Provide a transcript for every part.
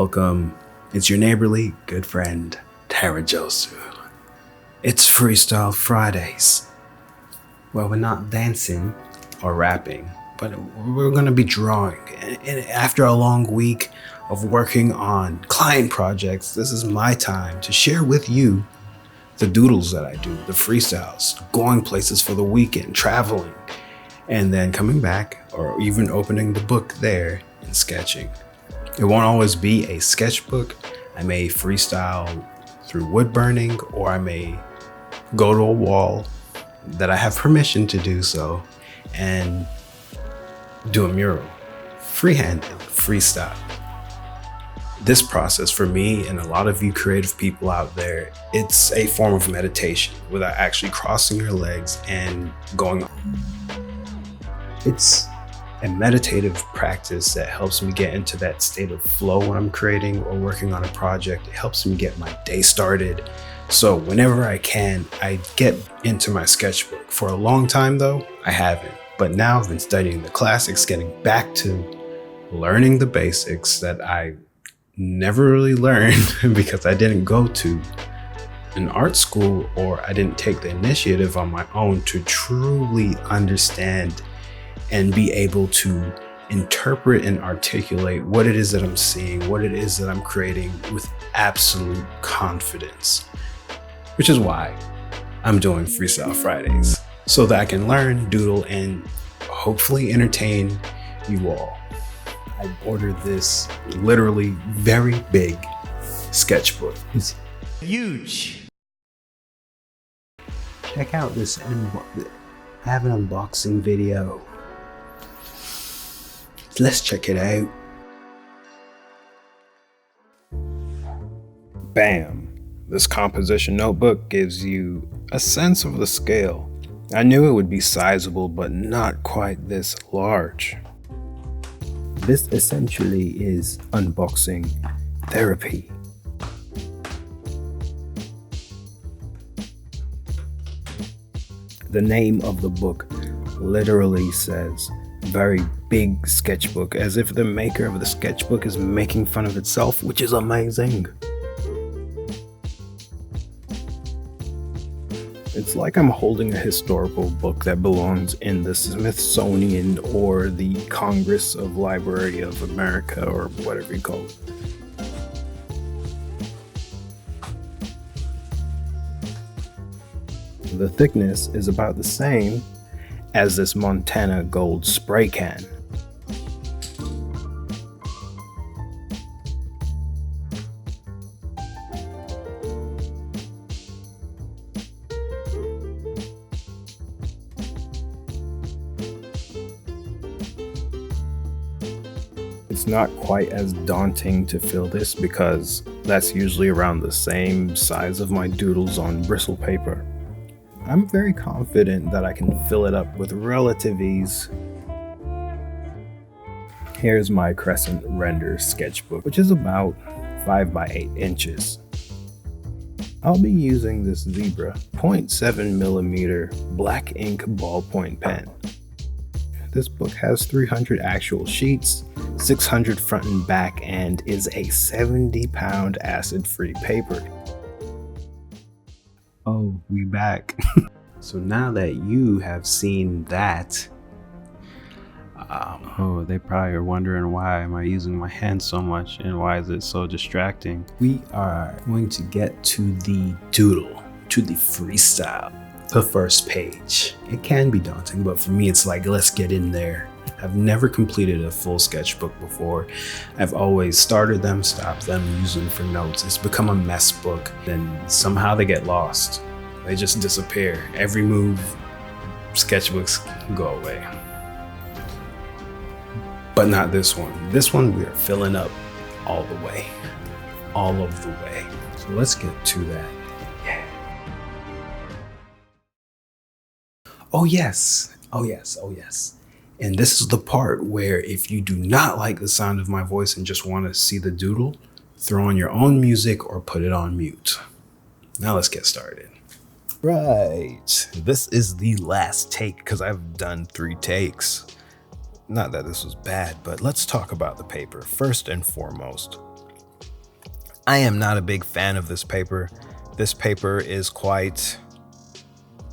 welcome. It's your neighborly good friend, Tarajosu. It's Freestyle Fridays. Well, we're not dancing or rapping, but we're going to be drawing. And after a long week of working on client projects, this is my time to share with you the doodles that I do, the freestyles, going places for the weekend, traveling, and then coming back or even opening the book there and sketching. It won't always be a sketchbook. I may freestyle through wood burning, or I may go to a wall that I have permission to do so and do a mural, freehanded, freestyle. This process for me and a lot of you creative people out there, it's a form of meditation without actually crossing your legs and going on. It's a meditative practice that helps me get into that state of flow when I'm creating or working on a project. It helps me get my day started. So whenever I can, I get into my sketchbook. For a long time though, I haven't. But now I've been studying the classics, getting back to learning the basics that I never really learned because I didn't go to an art school, or I didn't take the initiative on my own to truly understand and be able to interpret and articulate what it is that I'm seeing, what it is that I'm creating with absolute confidence. Which is why I'm doing Freestyle Fridays, so that I can learn, doodle, and hopefully entertain you all. I ordered this literally very big sketchbook. It's huge. Check out this. I have an unboxing video. Let's check it out. Bam. This composition notebook gives you a sense of the scale. I knew it would be sizable, but not quite this large. This essentially is unboxing therapy. The name of the book literally says very big sketchbook, as if the maker of the sketchbook is making fun of itself, which is amazing. It's like I'm holding a historical book that belongs in the Smithsonian or the Congress of Library of America, or whatever you call it. The thickness is about the same as this Montana Gold spray can. It's not quite as daunting to fill this because that's usually around the same size of my doodles on bristle paper. I'm very confident that I can fill it up with relative ease. Here's my crescent render sketchbook, which is about 5 by 8 inches. I'll be using this Zebra 0.7mm black ink ballpoint pen. This book has 300 actual sheets, 600 front and back, and is a 70-pound acid-free paper. Oh, we back. So now that you have seen that, they probably are wondering, why am I using my hands so much and why is it so distracting? We are going to get to the doodle, to the freestyle, the first page. It can be daunting, but for me it's like, let's get in there. I've never completed a full sketchbook before. I've always started them, stopped them, used them for notes. It's become a mess book. Then somehow they get lost. They just disappear. Every move, sketchbooks go away. But not this one. This one we are filling up all the way. All of the way. So let's get to that. Yeah. Oh yes. Oh yes. Oh yes. And this is the part where if you do not like the sound of my voice and just want to see the doodle, throw on your own music or put it on mute. Now let's get started. Right, this is the last take because I've done 3 takes. Not that this was bad, but let's talk about the paper first and foremost. I am not a big fan of this paper. This paper is quite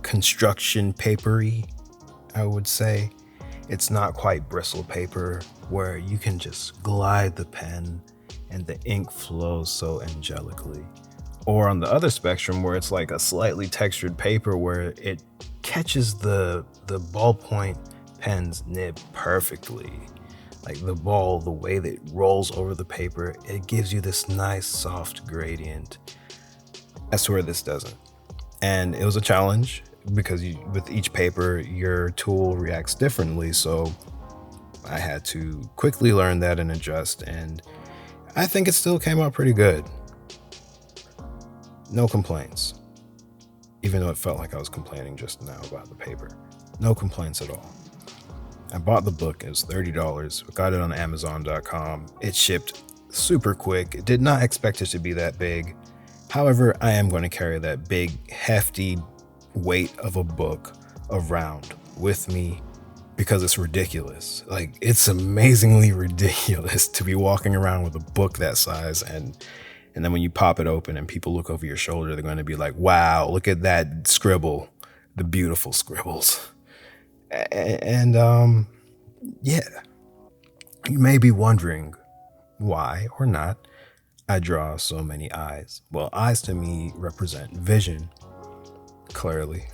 construction papery, I would say. It's not quite bristle paper where you can just glide the pen and the ink flows so angelically. Or on the other spectrum where it's like a slightly textured paper where it catches the ballpoint pen's nib perfectly. Like the ball, the way that it rolls over the paper, it gives you this nice soft gradient. That's where this doesn't. And it was a challenge because with each paper, your tool reacts differently. So I had to quickly learn that and adjust. And I think it still came out pretty good. No complaints. Even though it felt like I was complaining just now about the paper. No complaints at all. I bought the book. It was $30. Got it on Amazon.com. It shipped super quick. Did not expect it to be that big. However, I am going to carry that big, hefty weight of a book around with me because it's ridiculous. Like, it's amazingly ridiculous to be walking around with a book that size, and then when you pop it open and people look over your shoulder, they're going to be like, wow, look at that scribble, the beautiful scribbles. And yeah, you may be wondering why or not I draw so many eyes. Well, eyes to me represent vision, clearly.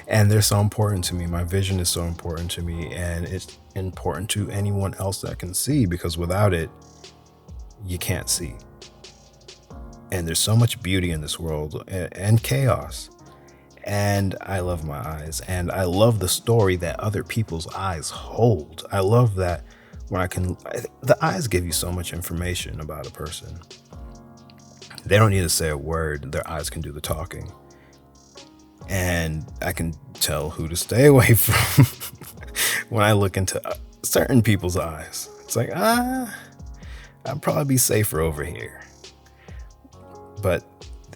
And they're so important to me. My vision is so important to me, and it's important to anyone else that can see, because without it, you can't see. And there's so much beauty in this world and chaos. And I love my eyes, and I love the story that other people's eyes hold. I love that when the eyes give you so much information about a person. They don't need to say a word. Their eyes can do the talking. And I can tell who to stay away from when I look into certain people's eyes. It's like, I'd probably be safer over here. But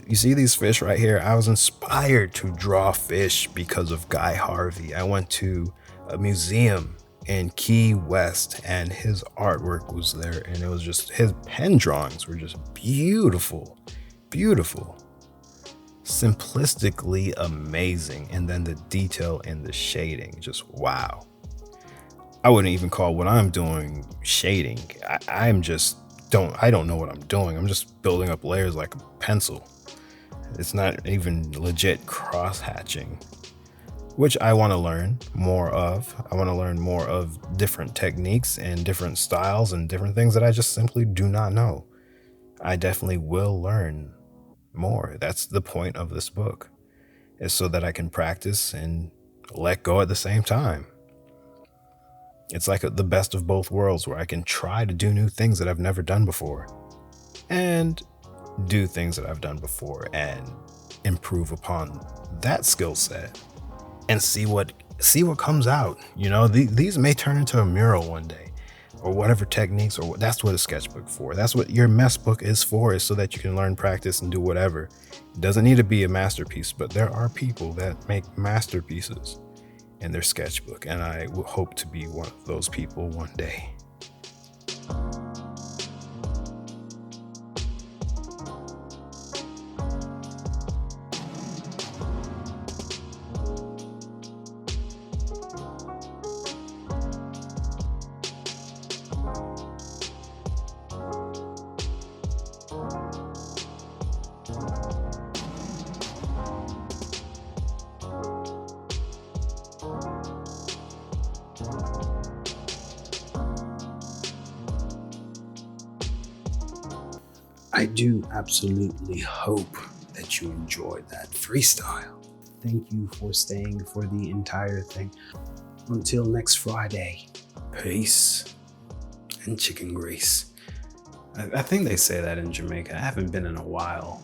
you see these fish right here? I was inspired to draw fish because of Guy Harvey. I went to a museum in Key West, and his artwork was there, and it was just, his pen drawings were just beautiful, beautiful, simplistically amazing, and then the detail and the shading, just wow. I wouldn't even call what I'm doing shading. I don't know what I'm doing. I'm just building up layers like a pencil. It's not even legit cross hatching, which I want to learn more of. I want to learn more of different techniques and different styles and different things that I just simply do not know. I definitely will learn more. That's the point of this book, is so that I can practice and let go at the same time. It's like the best of both worlds, where I can try to do new things that I've never done before, and do things that I've done before and improve upon that skill set and see what comes out. You know, these may turn into a mural one day, or whatever techniques, or that's what a sketchbook for. That's what your mess book is for, is so that you can learn, practice, and do whatever. It doesn't need to be a masterpiece, but there are people that make masterpieces in their sketchbook, and I will hope to be one of those people one day. I do absolutely hope that you enjoyed that freestyle. Thank you for staying for the entire thing. Until next Friday, peace and chicken grease. I think they say that in Jamaica. I haven't been in a while.